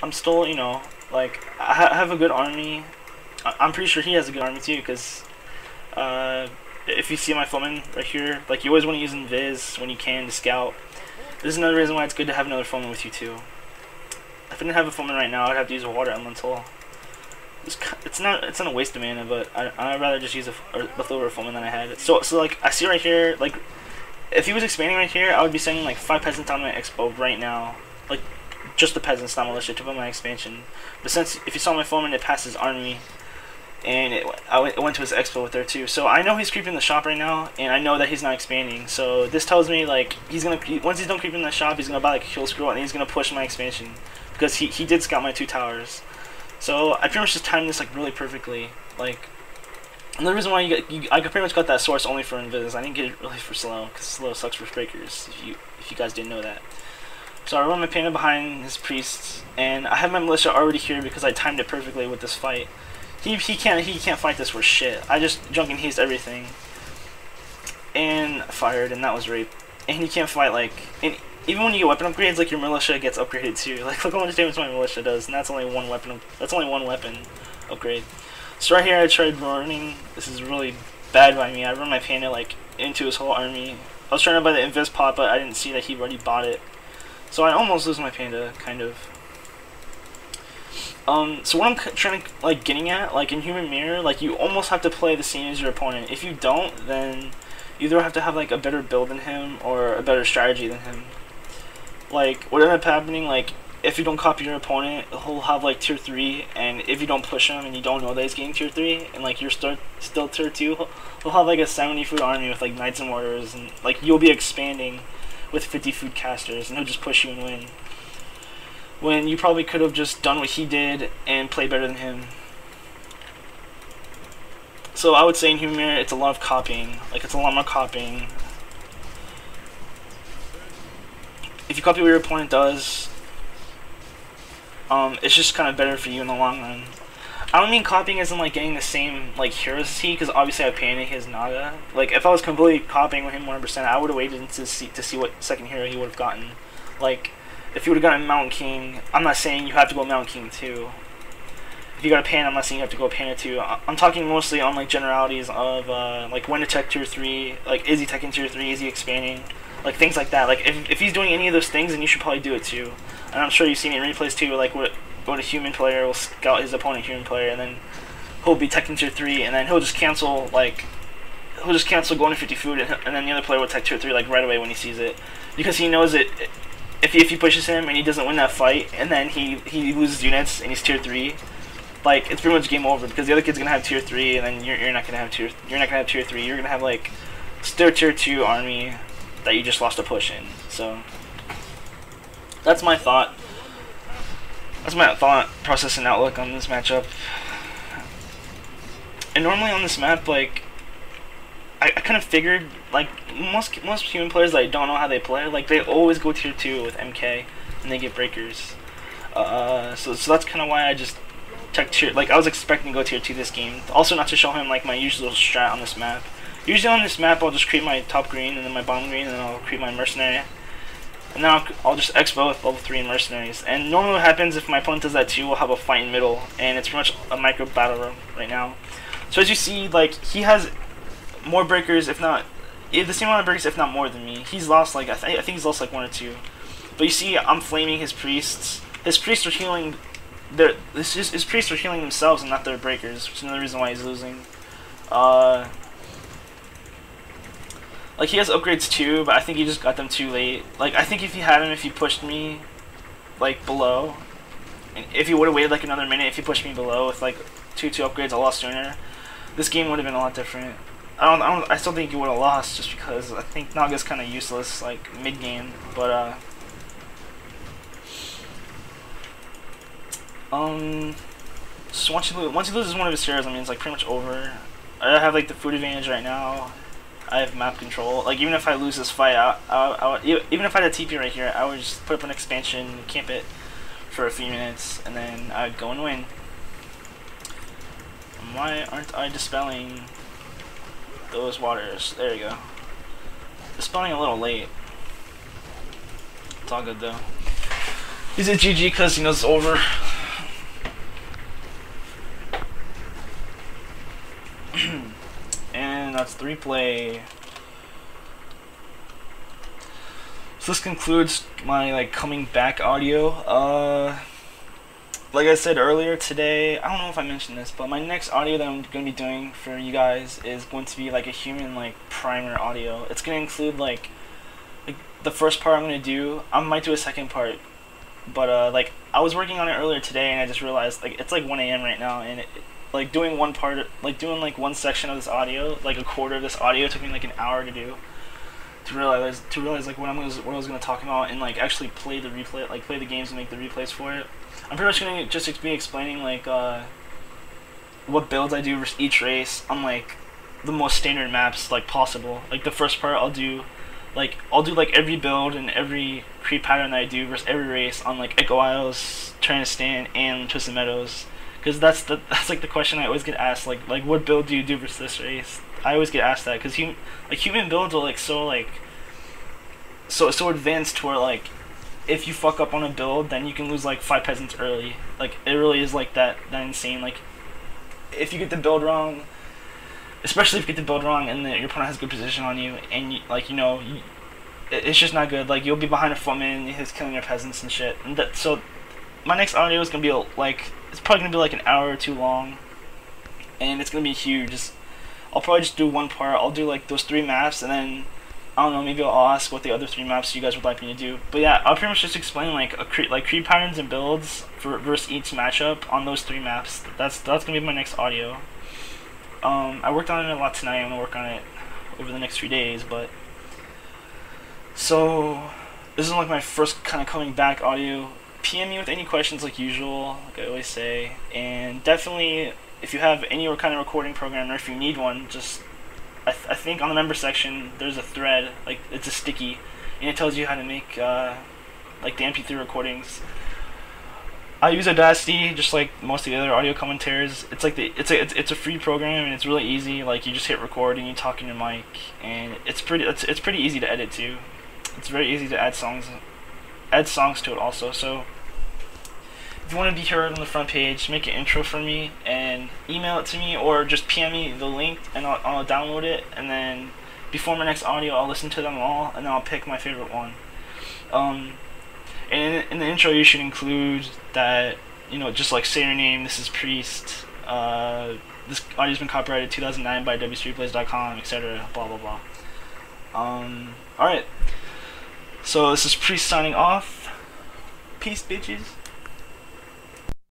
I'm still, you know, like I have a good army. I'm pretty sure he has a good army too, because if you see my foeman right here, like you always want to use invis when you can to scout. This is another reason why it's good to have another foeman with you too. If I didn't have a foeman right now, I'd have to use a water elemental. It's not a waste of mana, but I'd rather just use a leftover foeman than I had. So like I see right here, like if he was expanding right here, I would be sending like 5 peasants on my expo right now, like just the peasants, not militia, to put my expansion. But since if you saw my foeman, it passed his army, and it went to his expo with there too. So I know he's creeping the shop right now, and I know that he's not expanding. So this tells me like he's gonna once he's done creeping the shop, he's gonna buy like a kill scroll, and he's gonna push my expansion because he did scout my 2 towers. So I pretty much just timed this like really perfectly. Like, and the reason why I pretty much got that source only for invis. I didn't get it really for slow, because slow sucks for breakers. If you guys didn't know that. So I run my panda behind his priests, and I have my militia already here because I timed it perfectly with this fight. He can't fight this for shit. I just junk and haste everything, and fired, and that was rape. And he can't fight like. And even when you get weapon upgrades, like your militia gets upgraded too. Like look how much damage my militia does, and that's only one weapon. That's only one weapon upgrade. So right here, I tried running. This is really bad by me. I run my panda like into his whole army. I was trying to buy the invis pot, but I didn't see that he already bought it. So I almost lose my panda, kind of. So what I'm trying to like getting at, like in Human Mirror, like you almost have to play the same as your opponent. If you don't, then you either have to have like a better build than him or a better strategy than him. Like what ended up happening, like if you don't copy your opponent, he'll have like tier 3, and if you don't push him and you don't know that he's getting tier 3, and like you're still tier 2, he'll have like a 70 food army with like knights and mortars, and like you'll be expanding with 50 food casters, and he'll just push you and win. When you probably could have just done what he did and played better than him. So I would say in Human Mirror, it's a lot of copying. Like it's a lot more copying. If you copy what your opponent does, it's just kind of better for you in the long run. I don't mean copying as in like getting the same like heroes as he, because obviously I panic his Naga. Like if I was completely copying with him 100%, I would have waited to see what second hero he would have gotten. Like if you would have gotten Mountain King, I'm not saying you have to go Mountain King too. If you got a Panda, I'm not saying you have to go Panda too. I'm talking mostly on like generalities of like when to tech tier 3, like is he teching tier 3, is he expanding, like things like that. Like if he's doing any of those things, then you should probably do it too. And I'm sure you've seen it in replays too, like what a human player will scout his opponent human player, and then he'll be teching tier 3, and then he'll just cancel going to 50 food, and then the other player will tech tier 3 like right away when he sees it, because he knows it. If he pushes him and he doesn't win that fight, and then he loses units and he's tier 3, like it's pretty much game over, because the other kid's gonna have tier 3, and then you're not gonna have tier 3. You're gonna have like still tier 2 army that you just lost a push in. So that's my thought. That's my thought process and outlook on this matchup. And normally on this map, like I kind of figured, like most human players that I don't know how they play, like they always go tier 2 with MK and they get breakers. So that's kind of why I just tech tier. Like I was expecting to go tier 2 this game. Also not to show him like my usual strat on this map. Usually on this map I'll just create my top green and then my bottom green, and then I'll create my mercenary. And then I'll just expo with level 3 mercenaries. And normally what happens if my opponent does that too, we'll have a fight in middle, and it's pretty much a micro battle room right now. So as you see, like he has more breakers, if not the same amount of breakers, if not more than me. He's lost like I think he's lost like 1 or 2. But you see, I'm flaming his priests. His priests are healing. His priests are healing themselves and not their breakers, which is another reason why he's losing. Like he has upgrades too, but I think he just got them too late. Like I think if he had him, if he pushed me like below, and if he would have waited like another minute, if he pushed me below with like 2 upgrades a lot sooner, this game would have been a lot different. I still think he would have lost, just because I think Naga's kind of useless like mid game. But so once he loses one of his heroes, I mean it's like pretty much over. I have like the food advantage right now. I have map control. Like even if I lose this fight, even if I had a TP right here, I would just put up an expansion, camp it for a few minutes, and then I'd go and win. And why aren't I dispelling those waters? There you go. Dispelling a little late. It's all good though. He's a GG because he knows it's over. And that's the replay. So this concludes my like coming back audio. Like I said earlier today, I don't know if I mentioned this, but my next audio that I'm going to be doing for you guys is going to be like a human like primer audio. It's going to include like the first part I'm going to do. I might do a second part, but like I was working on it earlier today and I just realized like it's like 1 a.m. right now, and like doing one part, like doing like one section of this audio, like a quarter of this audio took me like an hour to do. To realize like what I was going to talk about and like actually play the replay, like play the games and make the replays for it. I'm pretty much going to just be explaining like what builds I do versus each race on like the most standard maps like possible. Like the first part I'll do like every build and every creep pattern that I do versus every race on like Echo Isles, Stand, and Twisted Meadows. Because that's like the question I always get asked, like what build do you do versus this race? I always get asked that because human builds are like so advanced to where like if you fuck up on a build, then you can lose like 5 peasants early. Like it really is like that insane. Like if you get the build wrong, especially if you get the build wrong and your opponent has good position on you, and it's just not good. Like you'll be behind a footman, he's killing your peasants and shit. And so my next audio is gonna be like it's probably gonna be like an hour or two long, and it's gonna be huge. I'll probably just do one part. I'll do like those 3 maps, and then I don't know, maybe I'll ask what the other 3 maps you guys would like me to do. But yeah, I'll pretty much just explain like creep patterns and builds versus each matchup on those 3 maps. That's gonna be my next audio. I worked on it a lot tonight. I'm gonna work on it over the next few days. But so this is like my first kind of coming back audio. PM me with any questions like usual, like I always say, and definitely if you have any kind of recording program or if you need one, just I think on the member section there's a thread, like it's a sticky, and it tells you how to make like the MP3 recordings. I use Audacity just like most of the other audio commentators. It's like it's a free program and it's really easy. Like you just hit record and you talk in your mic, and it's pretty easy to edit too. It's very easy to add songs to it also. So if you want to be heard on the front page, make an intro for me and email it to me, or just PM me the link and I'll download it, and then before my next audio I'll listen to them all and then I'll pick my favorite one. And in the intro you should include that, just like say your name, this is Priest, this audio's been copyrighted 2009 by WCR.com, etc. blah blah blah. Alright, so this is Priest signing off. Peace, bitches.